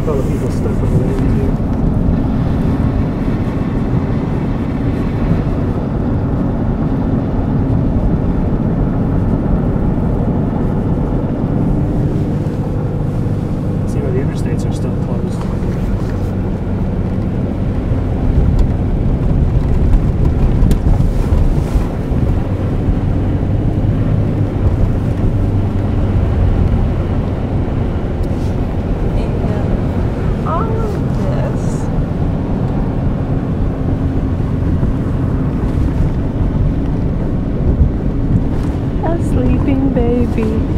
Look at all the people stuck over there too. See why the interstates are still closed. Sleeping baby.